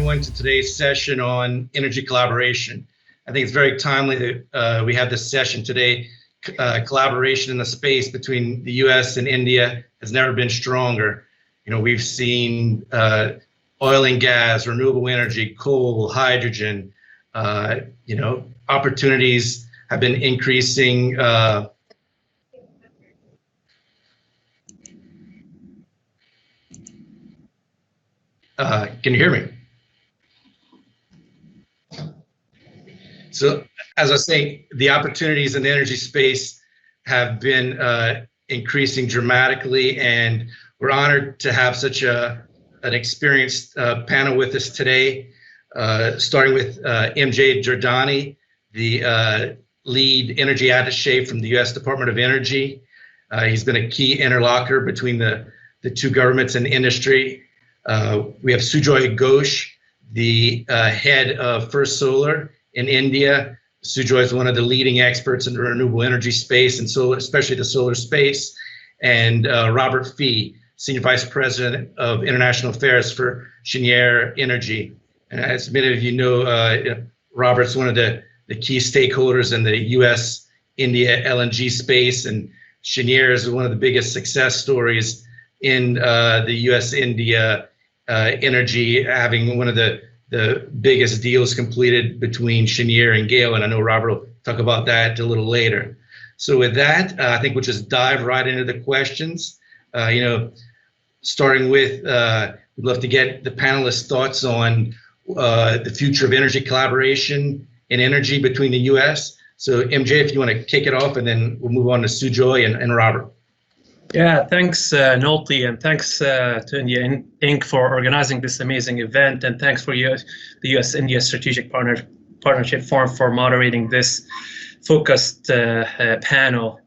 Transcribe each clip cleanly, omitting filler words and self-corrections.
everyone to today's session on energy collaboration. I think it's very timely that we have this session today. Collaboration in the space between the US and India has never been stronger. You know, we've seen oil and gas, renewable energy, coal, hydrogen, you know, opportunities have been increasing. Can you hear me? So as I was saying, the opportunities in the energy space have been increasing dramatically, and we're honored to have such an experienced panel with us today, starting with MJ Jardaneh, the lead energy attaché from the US Department of Energy. He's been a key interlocutor between the two governments and industry. We have Sujoy Ghosh, the head of First Solar in India. Sujoy is one of the leading experts in the renewable energy space and solar, especially the solar space. And Robert Fee, Senior Vice President of International Affairs for Cheniere Energy. And as many of you know, Robert's one of the key stakeholders in the US-India LNG space, and Cheniere is one of the biggest success stories in the US-India energy, having one of the biggest deals completed between Cheniere and Gale, and I know Robert will talk about that a little later. So with that, I think we'll just dive right into the questions. You know, starting with, we'd love to get the panelists' thoughts on the future of energy collaboration in energy between the US. So MJ, if you want to kick it off, and then we'll move on to Sujoy and Robert. Yeah, thanks, Nolty, and thanks to India Inc. for organizing this amazing event, and thanks for the US-India Strategic Partnership Forum for moderating this focused panel.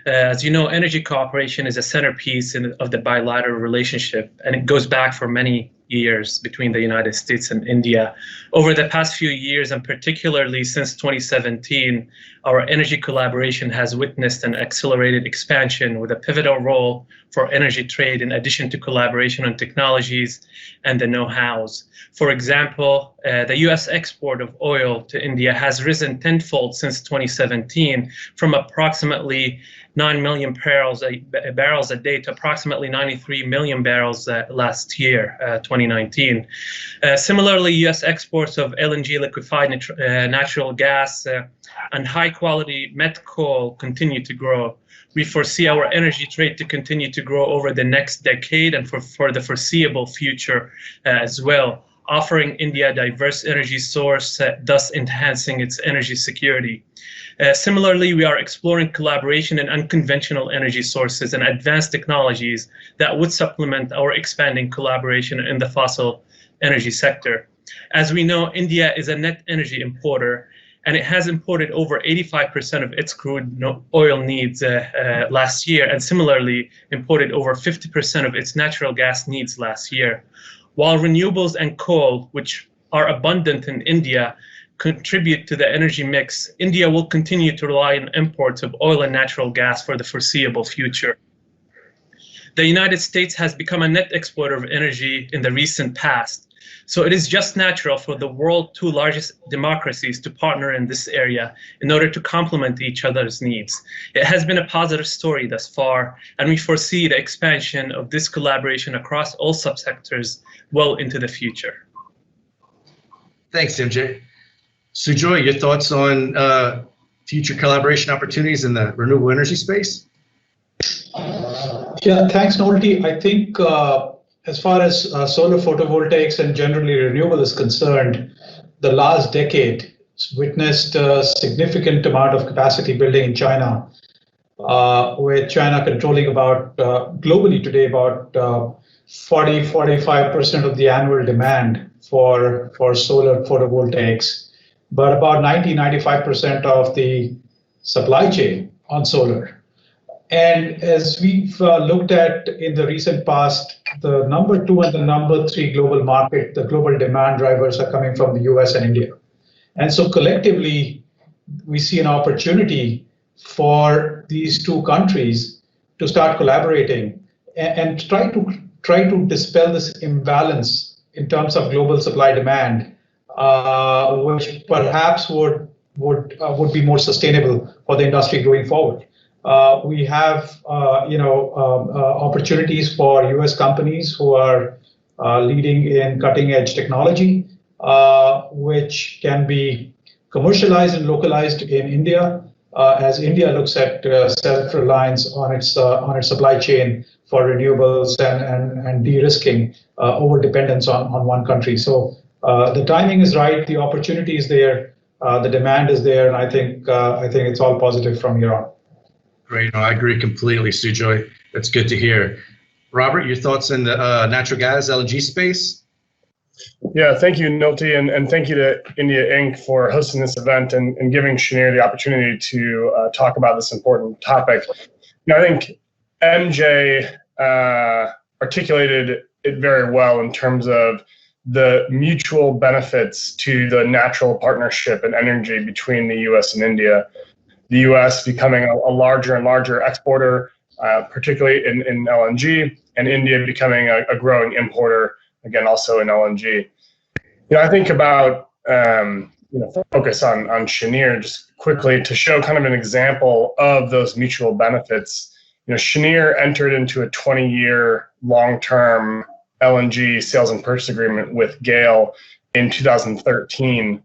As you know, energy cooperation is a centerpiece of the bilateral relationship, and it goes back for many years between the United States and India. Over the past few years, and particularly since 2017, our energy collaboration has witnessed an accelerated expansion with a pivotal role for energy trade in addition to collaboration on technologies and the know-hows. For example, the US export of oil to India has risen tenfold since 2017 from approximately 9 million barrels a day to approximately 93 million barrels last year, 2019. Similarly, US exports of LNG, liquefied natural gas, and high-quality met coal continue to grow. We foresee our energy trade to continue to grow over the next decade and for the foreseeable future as well, offering India a diverse energy source, thus enhancing its energy security. Similarly, we are exploring collaboration in unconventional energy sources and advanced technologies that would supplement our expanding collaboration in the fossil energy sector. As we know, India is a net energy importer, and it has imported over 85% of its crude oil needs last year, and similarly imported over 50% of its natural gas needs last year. While renewables and coal, which are abundant in India, contribute to the energy mix, India will continue to rely on imports of oil and natural gas for the foreseeable future. The United States has become a net exporter of energy in the recent past, so it is just natural for the world's two largest democracies to partner in this area in order to complement each other's needs. It has been a positive story thus far, and we foresee the expansion of this collaboration across all subsectors well into the future. Thanks, MJ. Sujoy, your thoughts on future collaboration opportunities in the renewable energy space? Yeah, thanks, Nolty. I think as far as solar photovoltaics and generally renewable is concerned, the last decade witnessed a significant amount of capacity building in China, with China controlling about, globally today, about 40-45% of the annual demand for solar photovoltaics, but about 90-95% of the supply chain on solar. And as we've looked at in the recent past, the number 2 and the number 3 global market, the global demand drivers are coming from the US and India. And so collectively, we see an opportunity for these two countries to start collaborating and try to dispel this imbalance in terms of global supply demand, which perhaps would be more sustainable for the industry going forward. We have opportunities for U.S. companies who are leading in cutting-edge technology, which can be commercialized and localized in India, as India looks at self-reliance on its supply chain for renewables and de-risking over dependence on one country. So the timing is right, the opportunity is there, the demand is there, and I think it's all positive from here on. Great. No, I agree completely, Sujoy. That's good to hear. Robert, your thoughts in the natural gas LNG space? Yeah, thank you, Nolty, and thank you to India Inc. for hosting this event and giving Cheniere the opportunity to talk about this important topic. I think MJ articulated it very well in terms of the mutual benefits to the natural partnership and energy between the U.S. and India. The U.S. becoming a larger and larger exporter, particularly in LNG, and India becoming a growing importer, again, also in LNG. I think about focus on Cheniere just quickly to show kind of an example of those mutual benefits. Cheniere entered into a 20-year long-term LNG sales and purchase agreement with GAIL in 2013.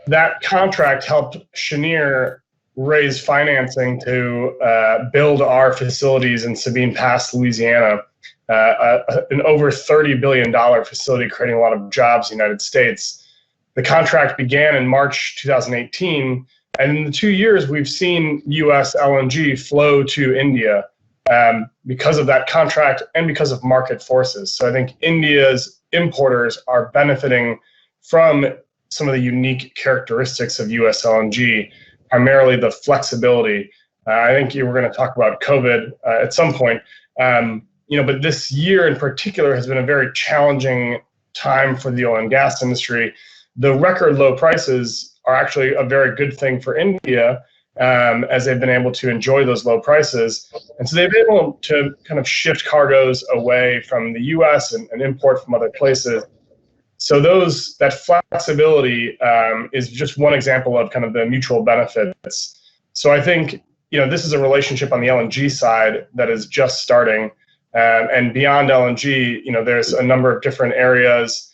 That contract helped Cheniere raise financing to build our facilities in Sabine Pass, Louisiana, an over $30 billion facility creating a lot of jobs in the United States. The contract began in March 2018, and in the 2 years, we've seen U.S. LNG flow to India because of that contract and because of market forces. So I think India's importers are benefiting from some of the unique characteristics of U.S. LNG, primarily the flexibility. I think you were going to talk about COVID at some point, but this year in particular has been a very challenging time for the oil and gas industry. The record low prices are actually a very good thing for India, as they've been able to enjoy those low prices. And so they've been able to kind of shift cargoes away from the U.S. and import from other places. So that flexibility is just one example of kind of the mutual benefits. So I think, this is a relationship on the LNG side that is just starting. And beyond LNG, there's a number of different areas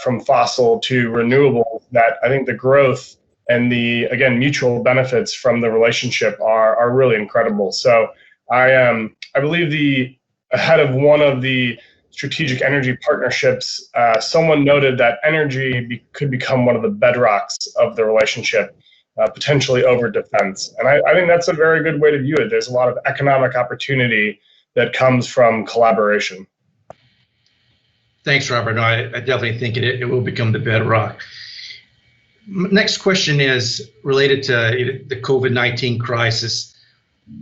from fossil to renewable that I think the growth and the, again, mutual benefits from the relationship are really incredible. So I believe ahead of one of the strategic energy partnerships, someone noted that energy could become one of the bedrocks of the relationship, potentially over defense. And I think that's a very good way to view it. There's a lot of economic opportunity that comes from collaboration. Thanks, Robert. No, I definitely think it will become the bedrock. Next question is related to the COVID-19 crisis.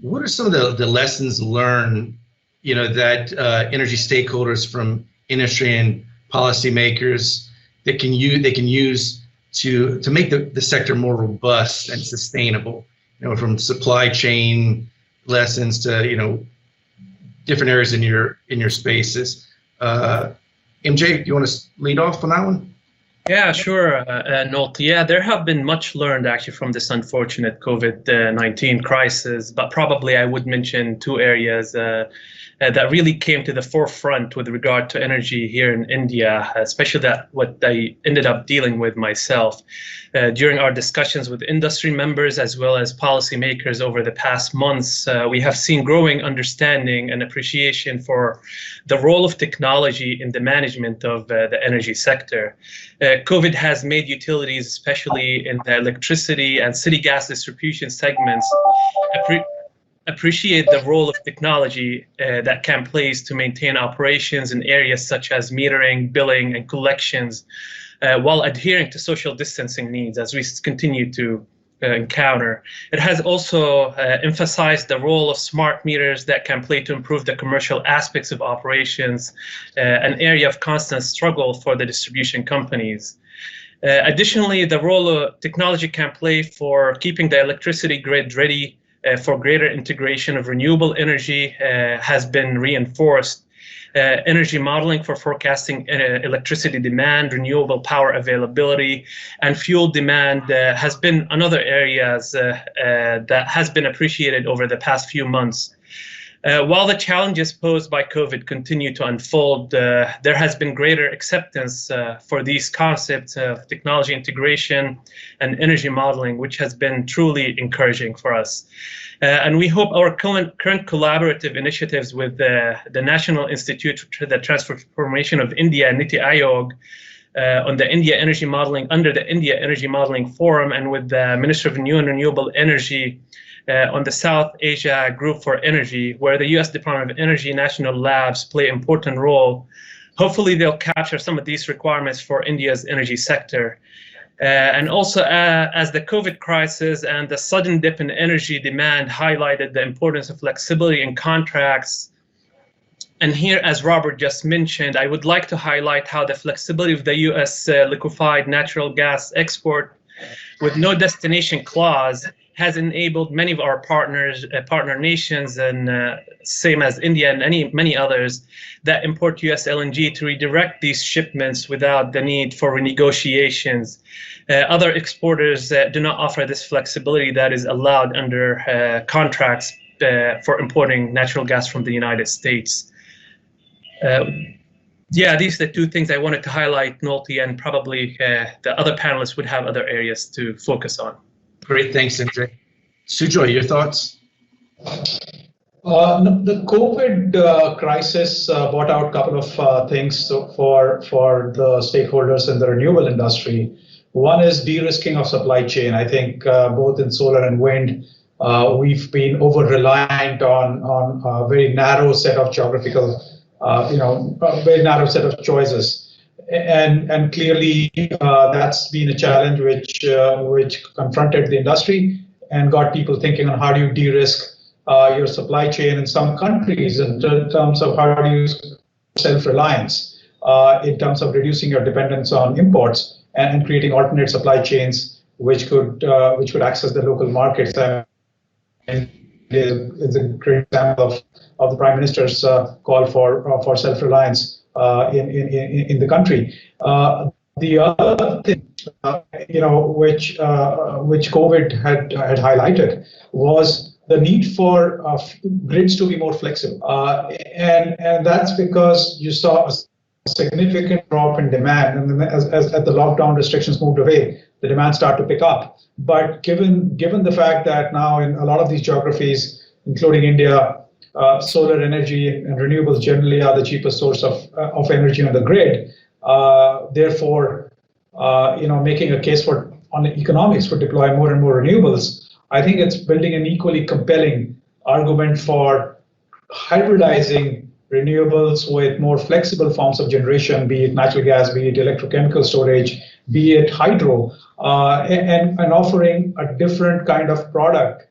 What are some of the lessons learned, that energy stakeholders from industry and policymakers that can use to make the sector more robust and sustainable? From supply chain lessons to different areas in your spaces. MJ, do you want to lead off on that one? Yeah, sure, Nolty. Yeah, there have been much learned actually from this unfortunate COVID-19 crisis, but probably I would mention two areas that really came to the forefront with regard to energy here in India, especially what I ended up dealing with myself during our discussions with industry members as well as policymakers over the past months. We have seen growing understanding and appreciation for the role of technology in the management of the energy sector. COVID has made utilities, especially in the electricity and city gas distribution segments, appreciate the role of technology that can play to maintain operations in areas such as metering, billing, and collections, while adhering to social distancing needs as we continue to encounter. It has also emphasized the role of smart meters that can play to improve the commercial aspects of operations, an area of constant struggle for the distribution companies. Additionally, the role of technology can play for keeping the electricity grid ready for greater integration of renewable energy has been reinforced energy modeling for forecasting electricity demand, renewable power availability, and fuel demand has been another areas that has been appreciated over the past few months. While the challenges posed by COVID continue to unfold, there has been greater acceptance for these concepts of technology integration and energy modeling, which has been truly encouraging for us. And we hope our current collaborative initiatives with the National Institute for the Transformation of India, Niti Aayog, on the India Energy Modeling, under the India Energy Modeling Forum, and with the Minister of New and Renewable Energy on the South Asia Group for Energy, where the U.S. Department of Energy national labs play an important role. Hopefully they'll capture some of these requirements for India's energy sector. And also, as the COVID crisis and the sudden dip in energy demand highlighted the importance of flexibility in contracts. And here, as Robert just mentioned, I would like to highlight how the flexibility of the U.S. Liquified natural gas export with no destination clause has enabled many of our partner nations, and same as India and many others that import US LNG, to redirect these shipments without the need for renegotiations. Other exporters do not offer this flexibility that is allowed under contracts for importing natural gas from the United States. Yeah, these are the two things I wanted to highlight, Nolty, and probably the other panelists would have other areas to focus on. Great, thanks, Sanjay. Sujoy, your thoughts? The COVID crisis brought out a couple of things for the stakeholders in the renewable industry. One is de-risking of supply chain. I think both in solar and wind, we've been over-reliant on a very narrow set of geographical, a very narrow set of choices. And clearly, that's been a challenge which confronted the industry and got people thinking on how do you de-risk your supply chain in some countries in terms of how do you self-reliance, in terms of reducing your dependence on imports and creating alternate supply chains which could access the local markets. And it's a great example of the Prime Minister's call for self-reliance in the country. The other thing, which COVID had highlighted was the need for grids to be more flexible, and that's because you saw a significant drop in demand, and then as the lockdown restrictions moved away, the demand started to pick up. But given the fact that now in a lot of these geographies, including India, solar energy and renewables generally are the cheapest source of energy on the grid. Therefore, making a case on the economics for deploying more and more renewables, I think it's building an equally compelling argument for hybridizing renewables with more flexible forms of generation, be it natural gas, be it electrochemical storage, be it hydro, and offering a different kind of product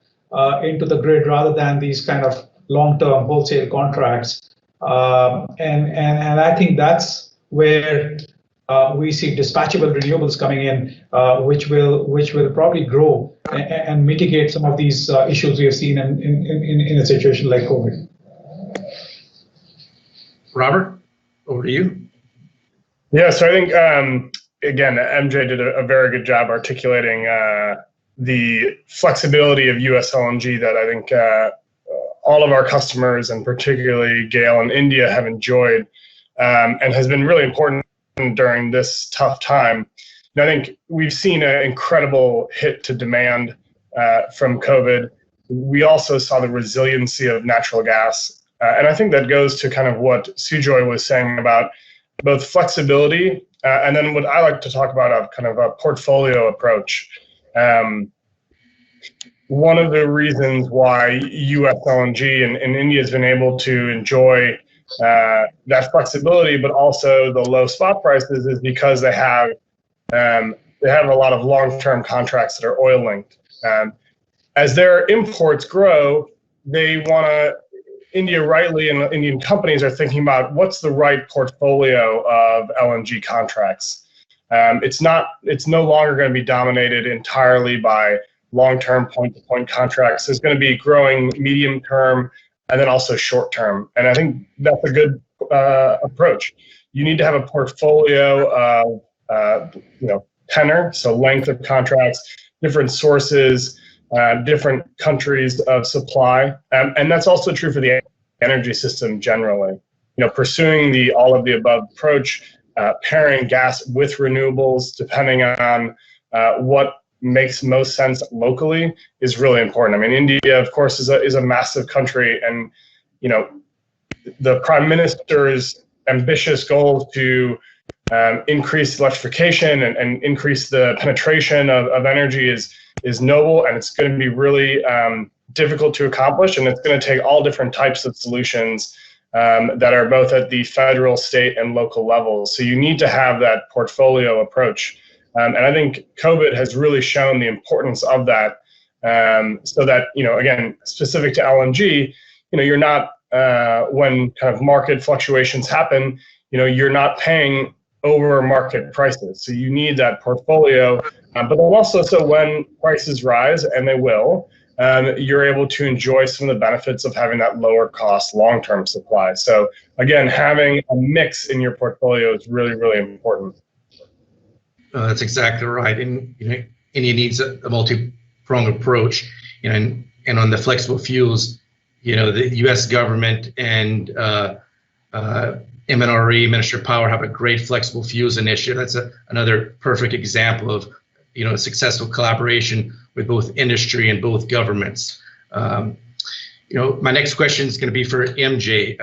into the grid rather than these kind of long-term wholesale contracts. And I think that's where we see dispatchable renewables coming in, which will probably grow and mitigate some of these issues we have seen in a situation like COVID. Robert, over to you. Yeah, so I think, again, MJ did a very good job articulating the flexibility of US LNG that I think all of our customers, and particularly GAIL and India, have enjoyed and has been really important during this tough time. And I think we've seen an incredible hit to demand from COVID. We also saw the resiliency of natural gas. And I think that goes to kind of what Sujoy was saying about both flexibility and then what I like to talk about, a kind of a portfolio approach. One of the reasons why US LNG and India has been able to enjoy that flexibility, but also the low spot prices, is because they have a lot of long-term contracts that are oil linked. As their imports grow, they want to, India rightly, and Indian companies are thinking about what's the right portfolio of LNG contracts. It's no longer going to be dominated entirely by long-term point-to-point contracts. There's going to be growing medium-term and then also short-term. And I think that's a good approach. You need to have a portfolio of tenor, so length of contracts, different sources, different countries of supply, and that's also true for the energy system generally. Pursuing the all of the above approach, pairing gas with renewables, depending on what makes most sense locally, is really important. I mean, India, of course, is a massive country, and the Prime Minister's ambitious goal to increase electrification and increase the penetration of energy is noble, and it's going to be really difficult to accomplish, and it's going to take all different types of solutions that are both at the federal, state, and local levels. So you need to have that portfolio approach, and I think COVID has really shown the importance of that. So that again, specific to LNG, you're not when kind of market fluctuations happen, you're not paying over market prices. So you need that portfolio, but then also, so when prices rise, and they will, you're able to enjoy some of the benefits of having that lower cost long-term supply. So again, having a mix in your portfolio is really, really important. That's exactly right. And India needs a multi-pronged approach. And on the flexible fuels, the U.S. government and MNRE, Ministry of Power, have a great flexible fuels initiative. That's another perfect example of successful collaboration with both industry and both governments. My next question is going to be for MJ.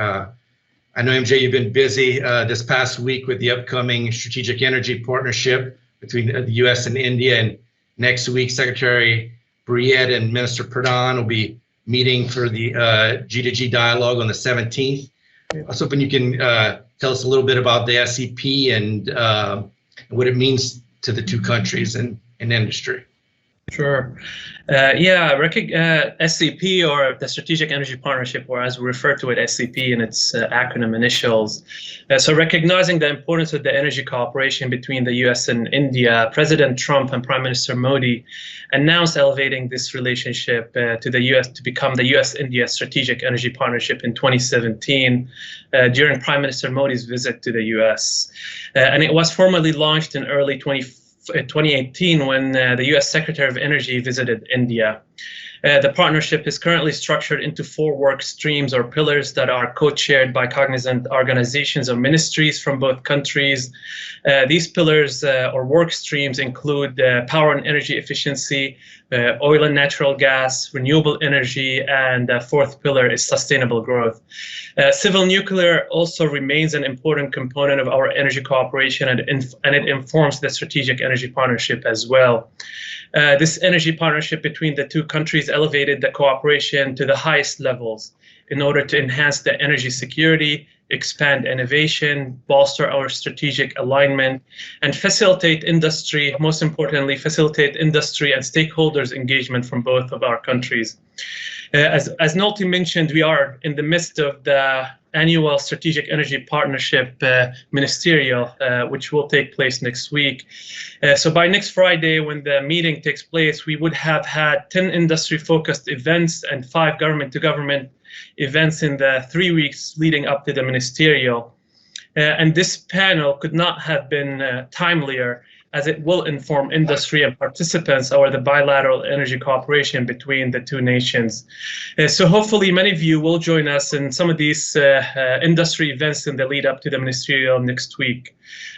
I know, MJ, you've been busy this past week with the upcoming Strategic Energy Partnership between the U.S. and India, and next week Secretary Briette and Minister Pradhan will be meeting for the G2G dialogue on the 17th. I was hoping you can tell us a little bit about the SEP and what it means to the two countries and industry. Sure. SCP, or the Strategic Energy Partnership, or as we refer to it, SCP in its acronym initials. So recognizing the importance of the energy cooperation between the US and India, President Trump and Prime Minister Modi announced elevating this relationship to the US to become the US-India Strategic Energy Partnership in 2017 during Prime Minister Modi's visit to the US. And it was formally launched in early 2018 when the U.S. Secretary of Energy visited India. The partnership is currently structured into 4 work streams or pillars that are co-chaired by cognizant organizations or ministries from both countries. These pillars or work streams include power and energy efficiency, oil and natural gas, renewable energy, and the 4th pillar is sustainable growth. Civil nuclear also remains an important component of our energy cooperation, and it informs the Strategic Energy Partnership as well. This energy partnership between the two countries elevated the cooperation to the highest levels in order to enhance the energy security, expand innovation, bolster our strategic alignment, and facilitate industry, most importantly, facilitate industry and stakeholders' engagement from both of our countries. As Nolty mentioned, we are in the midst of the annual Strategic Energy Partnership Ministerial, which will take place next week. So by next Friday, when the meeting takes place, we would have had 10 industry-focused events and 5 government-to-government events in the 3 weeks leading up to the ministerial. And this panel could not have been timelier, as it will inform industry and participants over the bilateral energy cooperation between the two nations. So hopefully many of you will join us in some of these industry events in the lead up to the ministerial next week.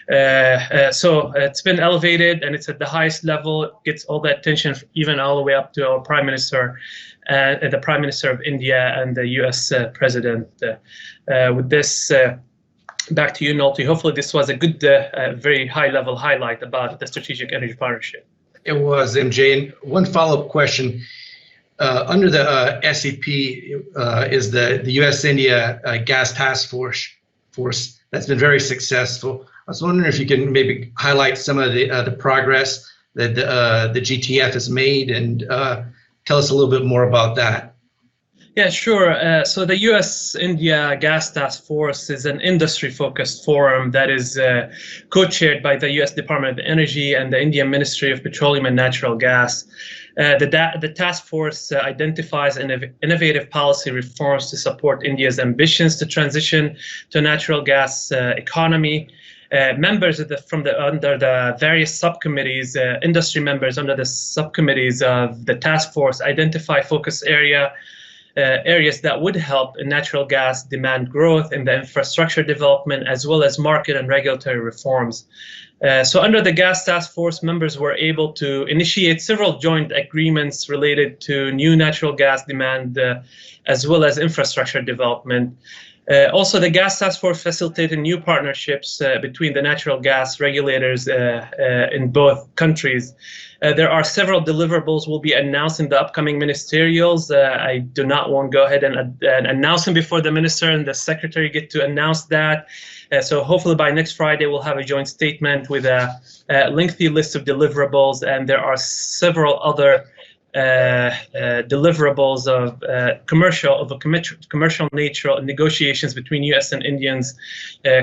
So it's been elevated and it's at the highest level. It gets all the attention, even all the way up to our Prime Minister, the Prime Minister of India and the US President. With this, back to you, Nolty. Hopefully this was a good, very high-level highlight about the Strategic Energy Partnership. It was, MJ. And one follow-up question. Under the SEP is the US-India Gas Task Force that's been very successful. I was wondering if you can maybe highlight some of the progress that the GTF has made and tell us a little bit more about that. Yeah, sure. So the US-India Gas Task Force is an industry-focused forum that is co-chaired by the US Department of Energy and the Indian Ministry of Petroleum and Natural Gas. The task force identifies innovative policy reforms to support India's ambitions to transition to a natural gas economy. Members under the various subcommittees, industry members under the subcommittees of the task force identify focus areas that would help in natural gas demand growth in the infrastructure development, as well as market and regulatory reforms. So under the Gas Task Force, members were able to initiate several joint agreements related to new natural gas demand, as well as infrastructure development. Also, the Gas Task Force facilitated new partnerships between the natural gas regulators in both countries. There are several deliverables will be announced in the upcoming ministerials. I do not want to go ahead and announce them before the minister and the secretary get to announce that. So hopefully by next Friday, we'll have a joint statement with a lengthy list of deliverables, and there are several other deliverables of commercial nature negotiations between U.S. and Indian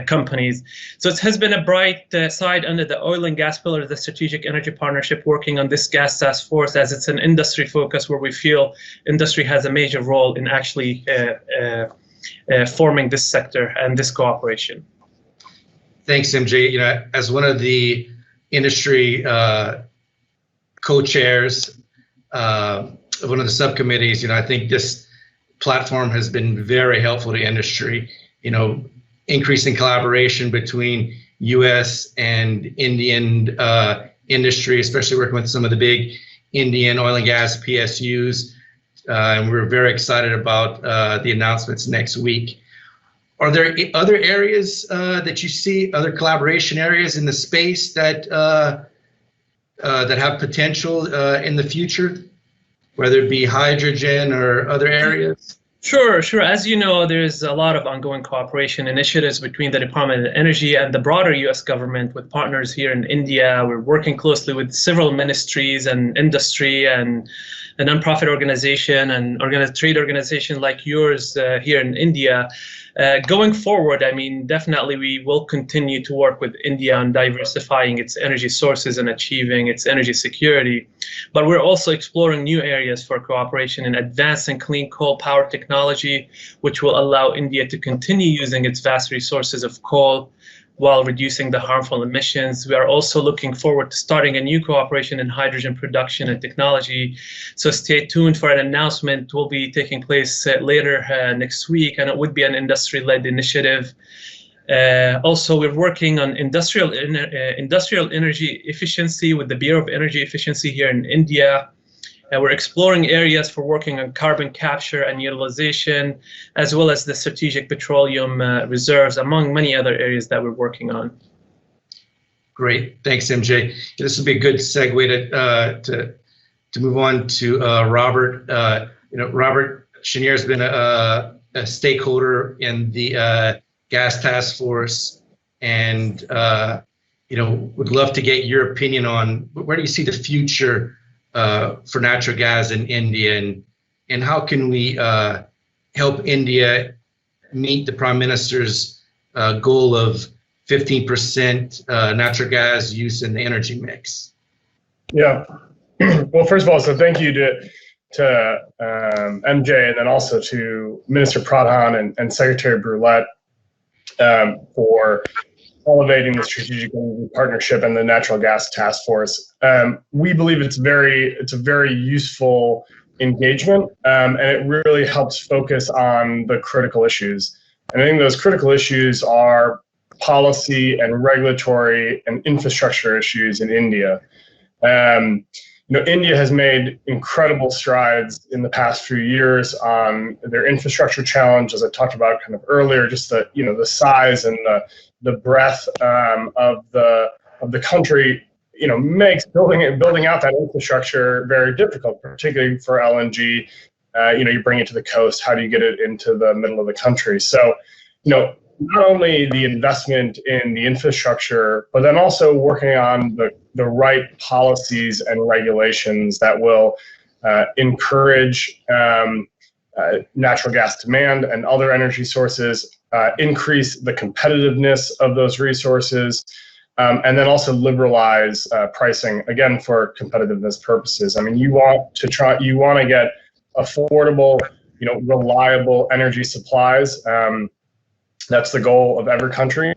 companies. So it has been a bright side under the oil and gas pillar of the Strategic Energy Partnership, working on this Gas Task Force, as it's an industry focus where we feel industry has a major role in actually forming this sector and this cooperation. Thanks, MJ. You know, as one of the industry co-chairs, one of the subcommittees, you know, I think this platform has been very helpful to industry, you know, increasing collaboration between U.S. and Indian industry, especially working with some of the big Indian oil and gas PSUs. And we're very excited about the announcements next week. Are there other areas that you see, other collaboration areas in the space that that have potential in the future, whether it be hydrogen or other areas? Sure. As you know, there's a lot of ongoing cooperation initiatives between the Department of Energy and the broader U.S. government with partners here in India. We're working closely with several ministries and industry and a nonprofit organization and trade organization like yours here in India. Going forward, I mean, definitely we will continue to work with India on diversifying its energy sources and achieving its energy security. But we're also exploring new areas for cooperation in advancing clean coal power technology, which will allow India to continue using its vast resources of coal while reducing the harmful emissions. We are also looking forward to starting a new cooperation in hydrogen production and technology. So stay tuned for an announcement. Will be taking place later next week, and it would be an industry-led initiative. Also, we're working on industrial energy efficiency with the Bureau of Energy Efficiency here in India. We're exploring areas for working on carbon capture and utilization, as well as the strategic petroleum reserves, among many other areas that we're working on. Great, thanks, MJ. This will be a good segue to move on to Robert. You know, Robert, Cheniere has been a stakeholder in the Gas Task Force, and you know, would love to get your opinion on where do you see the future for natural gas in India, and how can we help India meet the Prime Minister's goal of 15% natural gas use in the energy mix? Yeah. Well, first of all, so thank you to MJ, and then also to Minister Pradhan and Secretary Brulette for elevating the strategic energy partnership and the natural gas task force. We believe it's a very useful engagement, and it really helps focus on the critical issues. And I think those critical issues are policy and regulatory and infrastructure issues in India. You know, India has made incredible strides in the past few years on their infrastructure challenge, as I talked about kind of earlier. Just the the size and the breadth of the country, makes building out that infrastructure very difficult, particularly for LNG. You bring it to the coast. How do you get it into the middle of the country? So, not only the investment in the infrastructure, but then also working on the right policies and regulations that will encourage natural gas demand and other energy sources, increase the competitiveness of those resources, and then also liberalize pricing, again, for competitiveness purposes. I mean, you want to get affordable, reliable energy supplies. That's the goal of every country.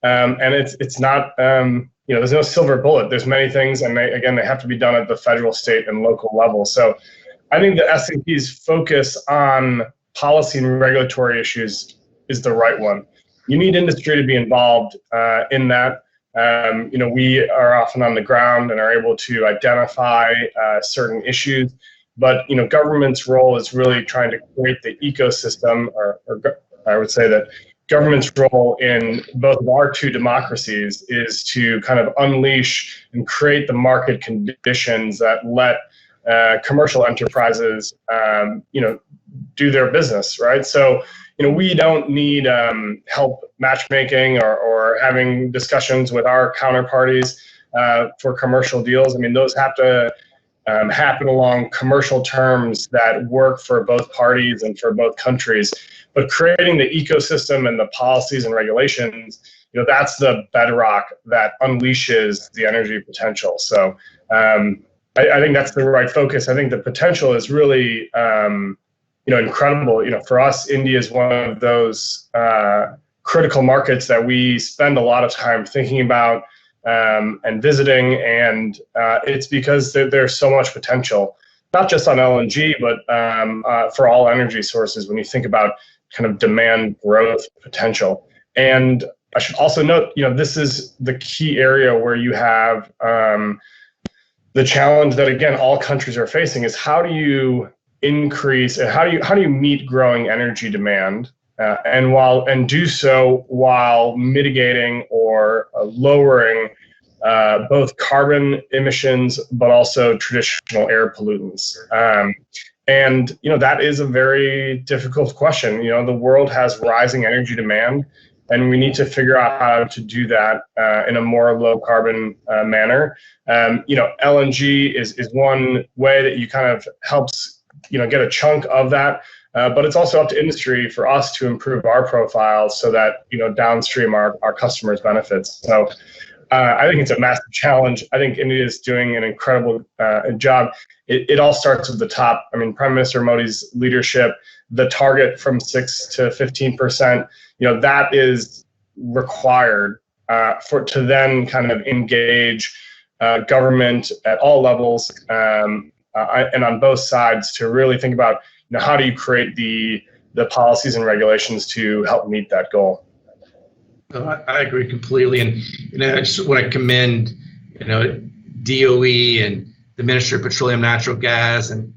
And it's not, there's no silver bullet. There's many things, and they have to be done at the federal, state, and local level. So I think the S&P's focus on policy and regulatory issues is the right one. You need industry to be involved in that. We are often on the ground and are able to identify certain issues, but government's role is really trying to create the ecosystem, or I would say that government's role in both of our two democracies is to kind of unleash and create the market conditions that let commercial enterprises, do their business, right? So, we don't need help matchmaking or having discussions with our counterparties for commercial deals. I mean, those have to happen along commercial terms that work for both parties and for both countries. But creating the ecosystem and the policies and regulations, that's the bedrock that unleashes the energy potential. So I think that's the right focus. I think the potential is really, incredible. For us, India is one of those critical markets that we spend a lot of time thinking about and visiting, and it's because there's so much potential, not just on LNG, but for all energy sources when you think about kind of demand growth potential. And I should also note, this is the key area where you have the challenge that, again, all countries are facing is how do you increase, how do you meet growing energy demand and do so while mitigating or lowering both carbon emissions, but also traditional air pollutants. And that is a very difficult question. The world has rising energy demand, and we need to figure out how to do that in a more low carbon manner. LNG is one way that you kind of helps get a chunk of that, but it's also up to industry for us to improve our profile so that downstream our customers benefits. So I think it's a massive challenge. I think India is doing an incredible job. It all starts at the top. I mean, Prime Minister Modi's leadership, the target from 6 to 15%, that is required to then kind of engage government at all levels and on both sides to really think about how do you create the policies and regulations to help meet that goal. I agree completely, and I just want to commend DOE and the Ministry of Petroleum and Natural Gas and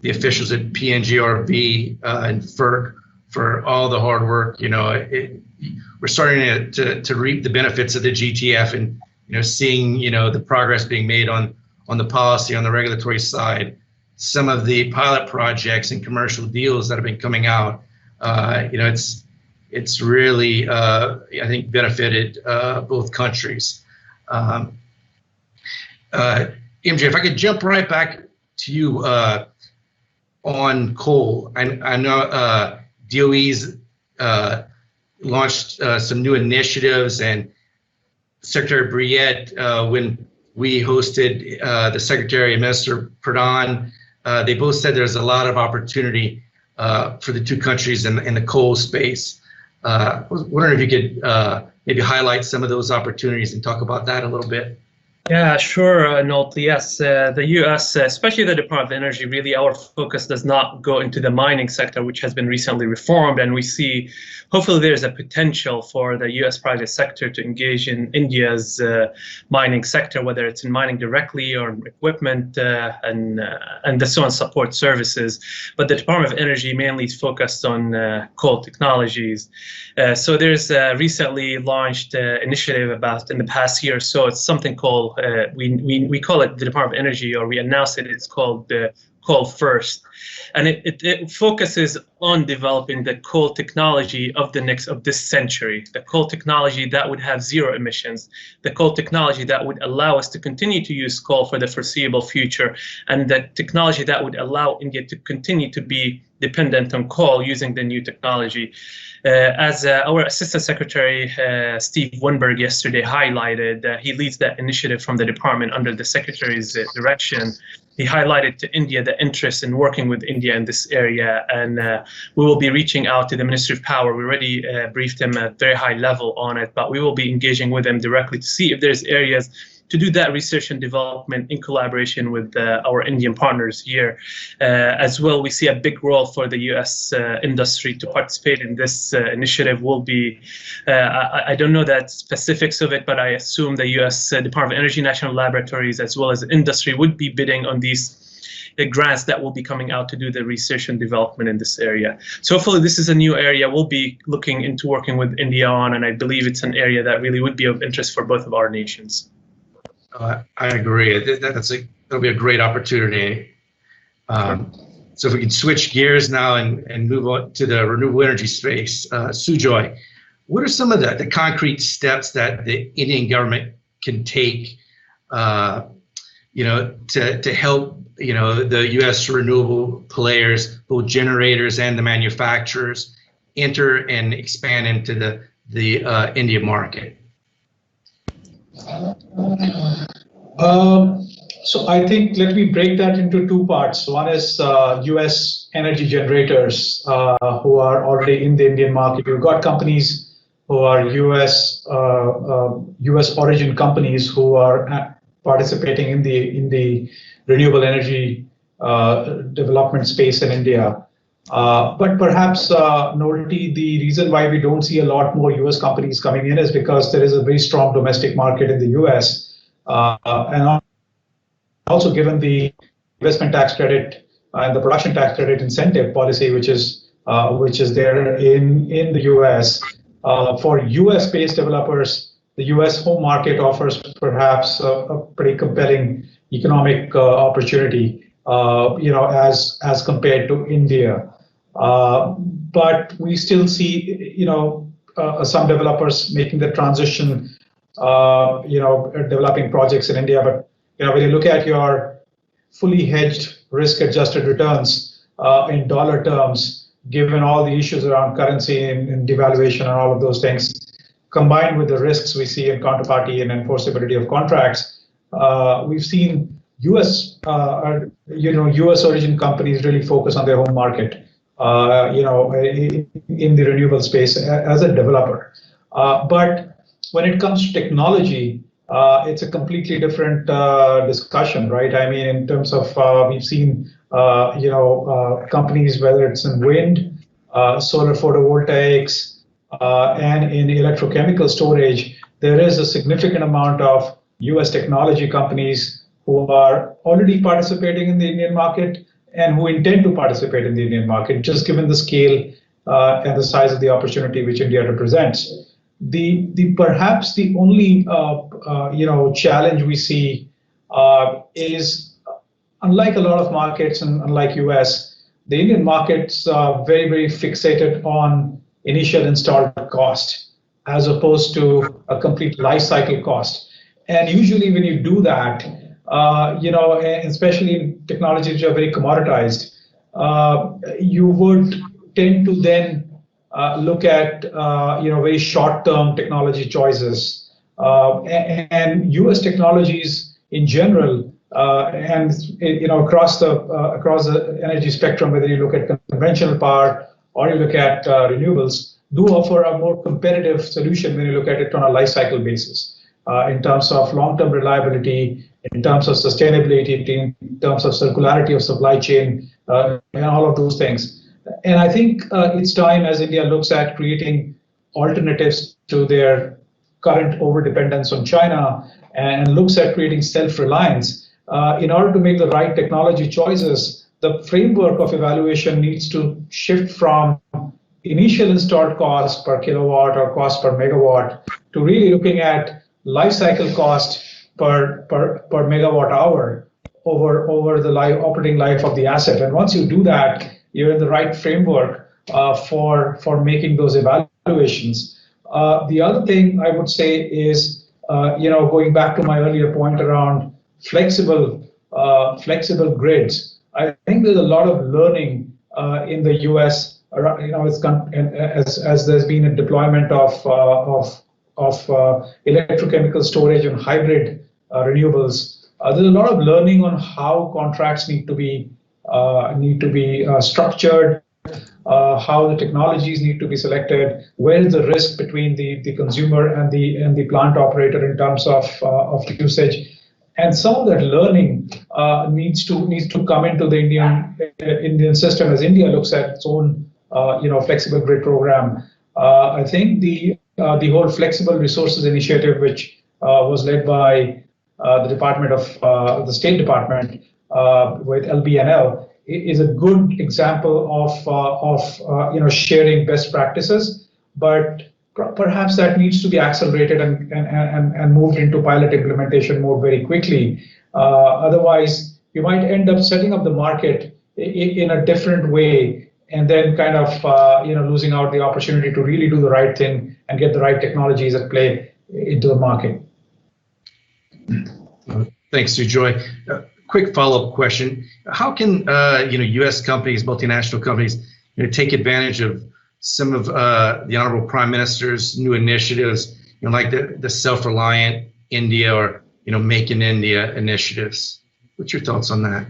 the officials at PNGRB and FERC for all the hard work. We're starting to reap the benefits of the GTF and seeing the progress being made on the policy, on the regulatory side. Some of the pilot projects and commercial deals that have been coming out, it's really, I think, benefited both countries. MJ, if I could jump right back to you on coal. I know DOE's launched some new initiatives, and Secretary Briette, when we hosted the Secretary and Minister Pradhan, they both said there's a lot of opportunity for the two countries in the coal space. I was wondering if you could maybe highlight some of those opportunities and talk about that a little bit. Yeah, sure, Nolty. Yes, the U.S., especially the Department of Energy, really our focus does not go into the mining sector, which has been recently reformed, and we see hopefully there's a potential for the U.S. private sector to engage in India's mining sector, whether it's in mining directly or equipment and the so on support services. But the Department of Energy mainly is focused on coal technologies. So there's a recently launched initiative about in the past year or so. It's something called we call it the Department of Energy, or we announced it. It's called the Coal First, and it focuses on developing the coal technology of this century, the coal technology that would have zero emissions, the coal technology that would allow us to continue to use coal for the foreseeable future, and the technology that would allow India to continue to be dependent on coal using the new technology. As our Assistant Secretary Steve Winberg yesterday highlighted, he leads that initiative from the department under the Secretary's direction. He highlighted to India the interest in working with India in this area, and we will be reaching out to the Ministry of Power. We already briefed him at very high level on it, but we will be engaging with them directly to see if there's areas to do that research and development in collaboration with our Indian partners here. As well, we see a big role for the US industry to participate in this initiative. Will be, I don't know the specifics of it, but I assume the US Department of Energy National Laboratories as well as industry would be bidding on these grants that will be coming out to do the research and development in this area. So hopefully this is a new area we'll be looking into working with India on, and I believe it's an area that really would be of interest for both of our nations. I agree. That'll be a great opportunity. So if we can switch gears now and move on to the renewable energy space, Sujoy, what are some of the concrete steps that the Indian government can take, to help the U.S. renewable players, both generators and the manufacturers, enter and expand into the India market? So I think let me break that into two parts. One is U.S. energy generators who are already in the Indian market. You've got companies who are U.S. origin companies who are participating in the renewable energy development space in India. But perhaps, Nolty, the reason why we don't see a lot more U.S. companies coming in is because there is a very strong domestic market in the U.S. And also given the investment tax credit and the production tax credit incentive policy, which is there in the U.S. For U.S.-based developers, the U.S. home market offers perhaps a pretty compelling economic opportunity, as compared to India. But we still see, some developers making the transition, developing projects in India. But when you look at your fully hedged risk-adjusted returns in dollar terms, given all the issues around currency and devaluation and all of those things, combined with the risks we see in counterparty and enforceability of contracts, we've seen U.S. origin companies really focus on their home market, in the renewable space as a developer. But when it comes to technology, it's a completely different discussion, right? I mean, in terms of we've seen companies, whether it's in wind, solar photovoltaics, and in electrochemical storage, there is a significant amount of U.S. technology companies who are already participating in the Indian market and who intend to participate in the Indian market, just given the scale and the size of the opportunity which India represents. Perhaps the only challenge we see is, unlike a lot of markets and unlike US, the Indian market's very, very fixated on initial installed cost as opposed to a complete life cycle cost. And usually when you do that, especially in technologies which are very commoditized, you would tend to then look at very short-term technology choices, and U.S. technologies in general, and across the energy spectrum, whether you look at conventional power or you look at renewables, do offer a more competitive solution when you look at it on a life cycle basis, in terms of long-term reliability, in terms of sustainability, in terms of circularity of supply chain, and all of those things. And I think it's time, as India looks at creating alternatives to their current overdependence on China and looks at creating self-reliance, in order to make the right technology choices, the framework of evaluation needs to shift from initial installed cost per kilowatt or cost per megawatt to really looking at life cycle cost per megawatt hour over the operating life of the asset. And once you do that, you're in the right framework for making those evaluations. The other thing I would say is, going back to my earlier point around flexible grids, I think there's a lot of learning in the U.S. As there's been a deployment of electrochemical storage and hybrid renewables, there's a lot of learning on how contracts need to be structured, how the technologies need to be selected, where is the risk between the consumer and the plant operator in terms of usage. And some of that learning needs to come into the Indian system as India looks at its own flexible grid program. I think the whole flexible resources initiative, which was led by the State Department with LBNL, is a good example of sharing best practices, but perhaps that needs to be accelerated and moved into pilot implementation mode very quickly. Otherwise, you might end up setting up the market in a different way, and then kind of losing out the opportunity to really do the right thing and get the right technologies at play into the market. Thanks, Sujoy. Quick follow-up question: how can U.S. companies, multinational companies, take advantage of some of the Honorable Prime Minister's new initiatives, like the self-reliant India or Make in India initiatives? What's your thoughts on that?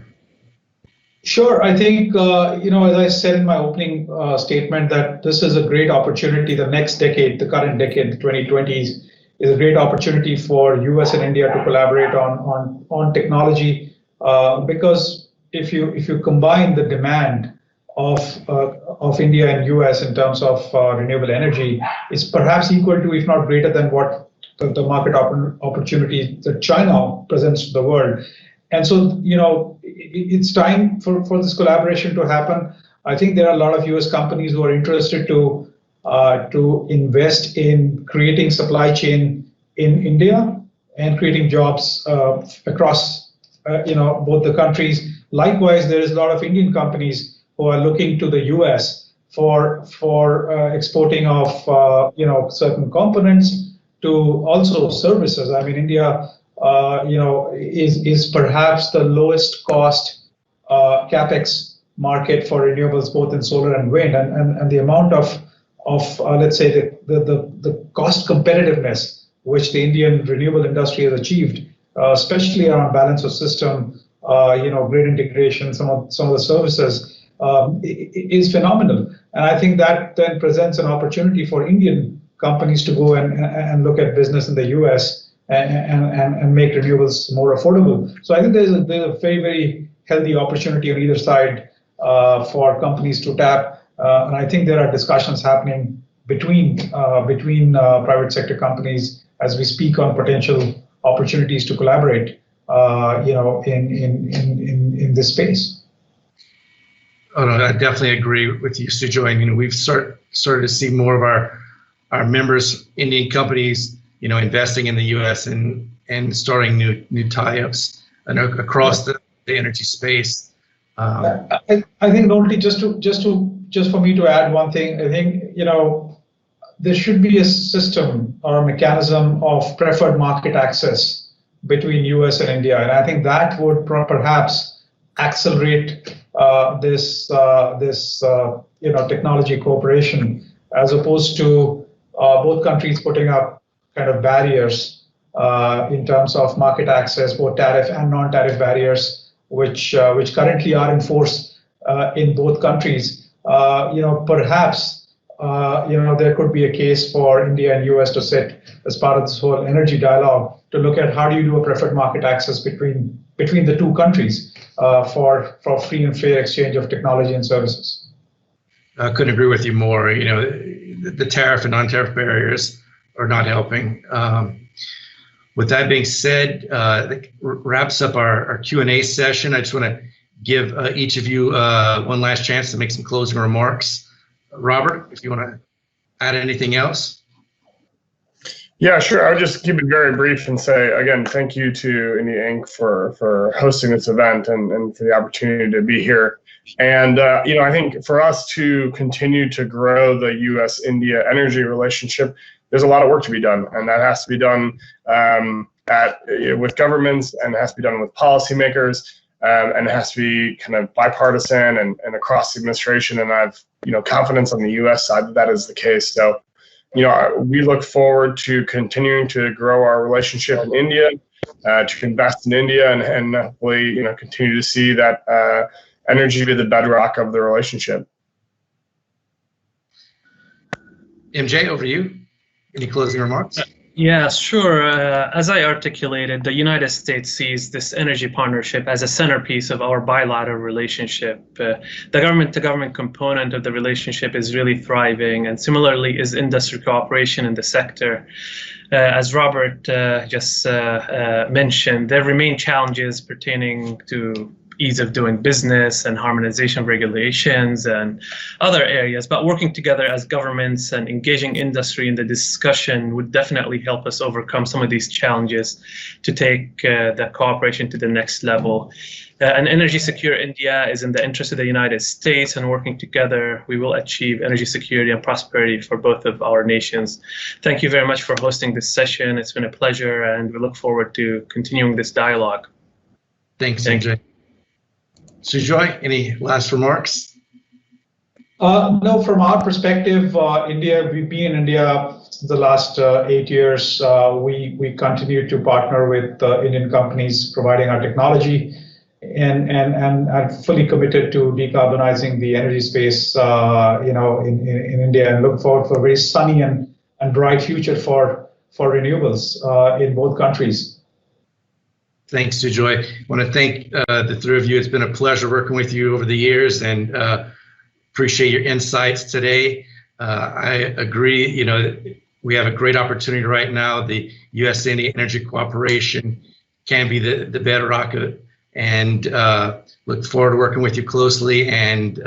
Sure. I think as I said in my opening statement, that this is a great opportunity. The next decade, the current decade, the 2020s, is a great opportunity for U.S. and India to collaborate on technology. Because if you combine the demand of India and US in terms of renewable energy, it's perhaps equal to, if not greater than, what the market opportunity that China presents to the world. And so, it's time for this collaboration to happen. I think there are a lot of US companies who are interested to invest in creating supply chain in India and creating jobs across both the countries. Likewise, there is a lot of Indian companies who are looking to the US for exporting of certain components to also services. I mean, India is perhaps the lowest cost capex market for renewables, both in solar and wind, and the amount of let's say the cost competitiveness which the Indian renewable industry has achieved, especially around balance of system, grid integration, some of the services, is phenomenal. And I think that then presents an opportunity for Indian companies to go and look at business in the US and make renewables more affordable. So I think there's a very, very healthy opportunity on either side for companies to tap. And I think there are discussions happening between private sector companies as we speak on potential opportunities to collaborate, in this space. Oh, no, I definitely agree with you, Sujoy. We've started to see more of our members, Indian companies, investing in the U.S. and starting new tie-ups across the energy space. I think, Nolty, just for me to add one thing, I think there should be a system or a mechanism of preferred market access between US and India, and I think that would perhaps accelerate this technology cooperation, as opposed to both countries putting up kind of barriers in terms of market access, both tariff and non-tariff barriers, which currently are in force in both countries. Perhaps there could be a case for India and US to sit as part of this whole energy dialogue to look at how do you do a preferred market access between the two countries for free and fair exchange of technology and services. I couldn't agree with you more. The tariff and non-tariff barriers are not helping. With that being said, that wraps up our Q&A session. I just want to give each of you one last chance to make some closing remarks. Robert, if you want to add anything else. Yeah, sure. I'll just keep it very brief and say, again, thank you to India Inc. for hosting this event and for the opportunity to be here. And, I think for us to continue to grow the US-India energy relationship, there's a lot of work to be done. And that has to be done with governments, and it has to be done with policymakers. and it has to be kind of bipartisan and across the administration. And I've confidence on the U.S. side that is the case. So we look forward to continuing to grow our relationship in India, to invest in India, and hopefully continue to see that energy be the bedrock of the relationship. MJ, over to you. Any closing remarks? Yeah, sure. As I articulated, the United States sees this energy partnership as a centerpiece of our bilateral relationship. The government-to-government component of the relationship is really thriving, and similarly is industry cooperation in the sector. As Robert just mentioned, there remain challenges pertaining to ease of doing business and harmonization of regulations and other areas, but working together as governments and engaging industry in the discussion would definitely help us overcome some of these challenges to take the cooperation to the next level. An energy secure India is in the interest of the United States, and working together we will achieve energy security and prosperity for both of our nations. Thank you very much for hosting this session. It's been a pleasure, and we look forward to continuing this dialogue. Thanks, MJ. Sujoy, any last remarks? No, from our perspective, India, we've been in India the last 8 years. We continue to partner with Indian companies providing our technology, and are fully committed to decarbonizing the energy space, in India, and look forward for a very sunny and bright future for renewables in both countries. Thanks, Sujoy. I want to thank the three of you. It's been a pleasure working with you over the years, and appreciate your insights today. I agree, we have a great opportunity right now. The US-India Energy Cooperation can be the bedrock of it, and look forward to working with you closely, and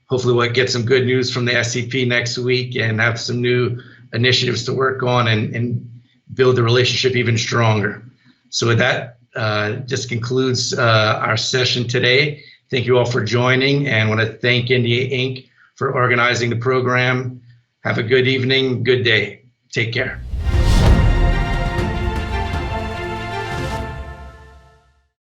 hopefully we'll get some good news from the SCP next week and have some new initiatives to work on and build the relationship even stronger. So with that, just concludes our session today. Thank you all for joining, and want to thank India Inc. for organizing the program. Have a good evening, good day. Take care.